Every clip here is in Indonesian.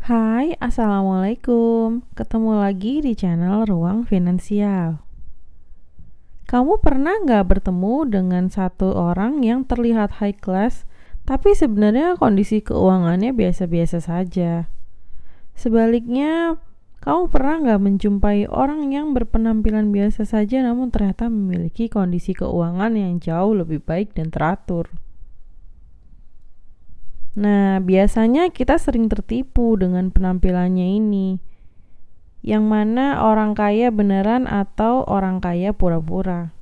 Hai, Assalamualaikum. Ketemu lagi di channel Ruang Finansial. Kamu pernah nggak bertemu dengan satu orang yang terlihat high class, tapi sebenarnya kondisi keuangannya biasa-biasa saja? Sebaliknya, kamu pernah nggak menjumpai orang yang berpenampilan biasa saja namun ternyata memiliki kondisi keuangan yang jauh lebih baik dan teratur? Nah, biasanya kita sering tertipu dengan penampilannya ini, yang mana orang kaya beneran atau orang kaya pura-pura.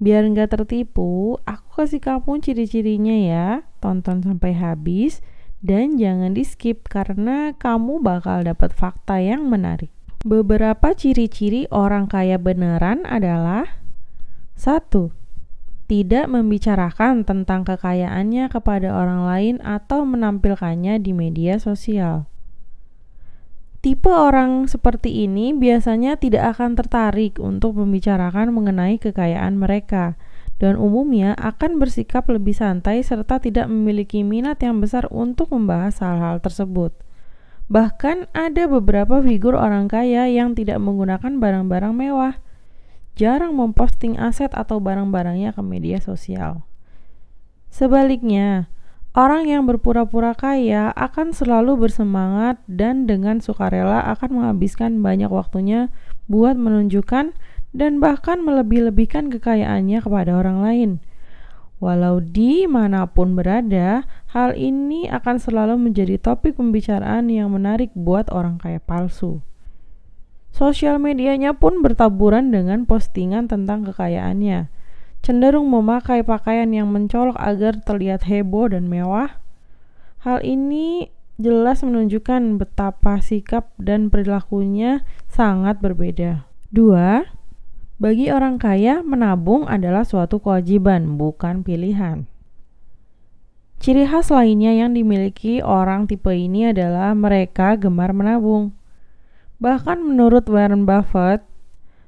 Biar nggak tertipu, aku kasih kamu ciri-cirinya ya. Tonton sampai habis dan jangan di skip karena kamu bakal dapat fakta yang menarik. Beberapa ciri-ciri orang kaya beneran adalah: 1. Tidak membicarakan tentang kekayaannya kepada orang lain atau menampilkannya di media sosial. Tipe orang seperti ini biasanya tidak akan tertarik untuk membicarakan mengenai kekayaan mereka dan umumnya akan bersikap lebih santai serta tidak memiliki minat yang besar untuk membahas hal-hal tersebut. Bahkan ada beberapa figur orang kaya yang tidak menggunakan barang-barang mewah, jarang memposting aset atau barang-barangnya ke media sosial. Sebaliknya, orang yang berpura-pura kaya akan selalu bersemangat dan dengan sukarela akan menghabiskan banyak waktunya buat menunjukkan dan bahkan melebih-lebihkan kekayaannya kepada orang lain. Walau dimanapun berada, hal ini akan selalu menjadi topik pembicaraan yang menarik buat orang kaya palsu. Sosial medianya pun bertaburan dengan postingan tentang kekayaannya, cenderung memakai pakaian yang mencolok agar terlihat heboh dan mewah. Hal ini jelas menunjukkan betapa sikap dan perilakunya sangat berbeda. 2. Bagi orang kaya, menabung adalah suatu kewajiban, bukan pilihan. Ciri khas lainnya yang dimiliki orang tipe ini adalah mereka gemar menabung. Bahkan menurut Warren Buffett,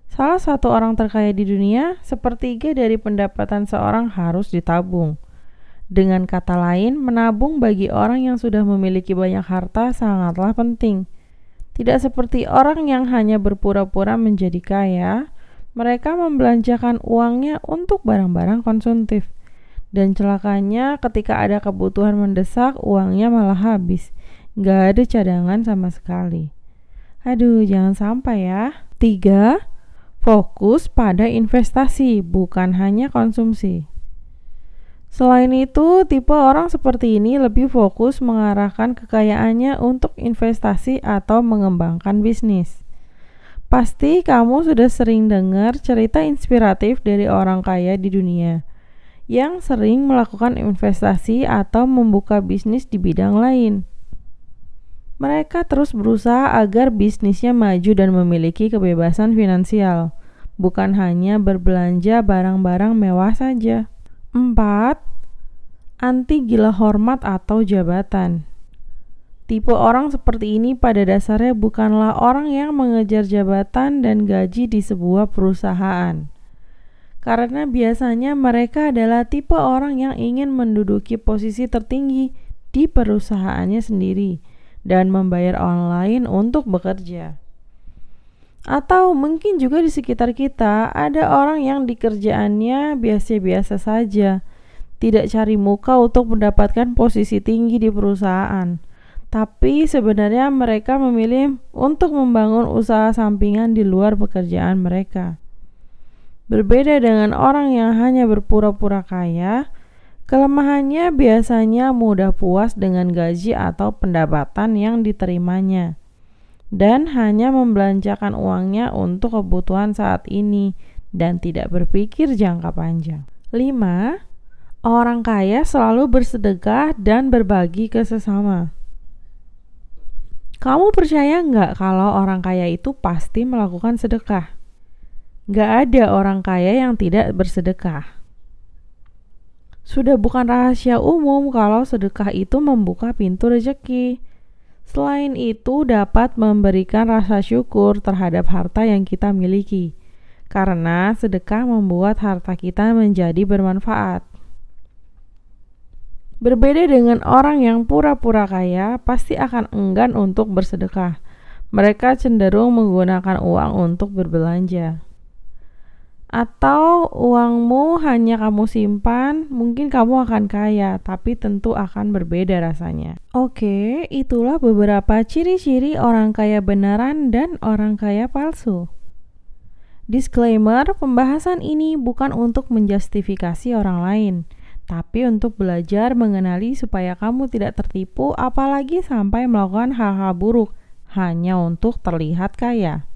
salah satu orang terkaya di dunia, sepertiga dari pendapatan seorang harus ditabung. Dengan kata lain, menabung bagi orang yang sudah memiliki banyak harta sangatlah penting. Tidak seperti orang yang hanya berpura-pura menjadi kaya, mereka membelanjakan uangnya untuk barang-barang konsumtif. Dan celakanya ketika ada kebutuhan mendesak, uangnya malah habis. Gak ada cadangan sama sekali. Aduh, jangan sampai ya. 3. Fokus pada investasi, bukan hanya konsumsi. Selain itu, tipe orang seperti ini lebih fokus mengarahkan kekayaannya untuk investasi atau mengembangkan bisnis. Pasti kamu sudah sering dengar cerita inspiratif dari orang kaya di dunia yang sering melakukan investasi atau membuka bisnis di bidang lain. Mereka terus berusaha agar bisnisnya maju dan memiliki kebebasan finansial, bukan hanya berbelanja barang-barang mewah saja. 4. Anti gila hormat atau jabatan. Tipe orang seperti ini pada dasarnya bukanlah orang yang mengejar jabatan dan gaji di sebuah perusahaan. Karena biasanya mereka adalah tipe orang yang ingin menduduki posisi tertinggi di perusahaannya sendiri dan membayar orang lain untuk bekerja. Atau mungkin juga di sekitar kita ada orang yang di kerjaannya biasa-biasa saja, tidak cari muka untuk mendapatkan posisi tinggi di perusahaan. Tapi sebenarnya mereka memilih untuk membangun usaha sampingan di luar pekerjaan mereka. Berbeda dengan orang yang hanya berpura-pura kaya, kelemahannya biasanya mudah puas dengan gaji atau pendapatan yang diterimanya dan hanya membelanjakan uangnya untuk kebutuhan saat ini dan tidak berpikir jangka panjang. 5. Orang kaya selalu bersedekah dan berbagi ke sesama. Kamu percaya nggak kalau orang kaya itu pasti melakukan sedekah? Nggak ada orang kaya yang tidak bersedekah. Sudah bukan rahasia umum kalau sedekah itu membuka pintu rezeki. Selain itu dapat memberikan rasa syukur terhadap harta yang kita miliki, karena sedekah membuat harta kita menjadi bermanfaat. Berbeda dengan orang yang pura-pura kaya, pasti akan enggan untuk bersedekah. Mereka cenderung menggunakan uang untuk berbelanja. Atau uangmu hanya kamu simpan, mungkin kamu akan kaya, tapi tentu akan berbeda rasanya. Oke, itulah beberapa ciri-ciri orang kaya beneran dan orang kaya palsu. Disclaimer, pembahasan ini bukan untuk menjustifikasi orang lain, tapi untuk belajar mengenali supaya kamu tidak tertipu apalagi sampai melakukan hal-hal buruk hanya untuk terlihat kaya.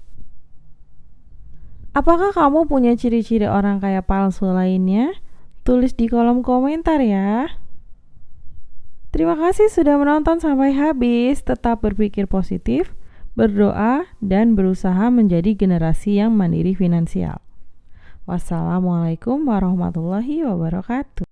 Apakah kamu punya ciri-ciri orang kaya palsu lainnya? Tulis di kolom komentar ya. Terima kasih sudah menonton sampai habis. Tetap berpikir positif, berdoa, dan berusaha menjadi generasi yang mandiri finansial. Wassalamualaikum warahmatullahi wabarakatuh.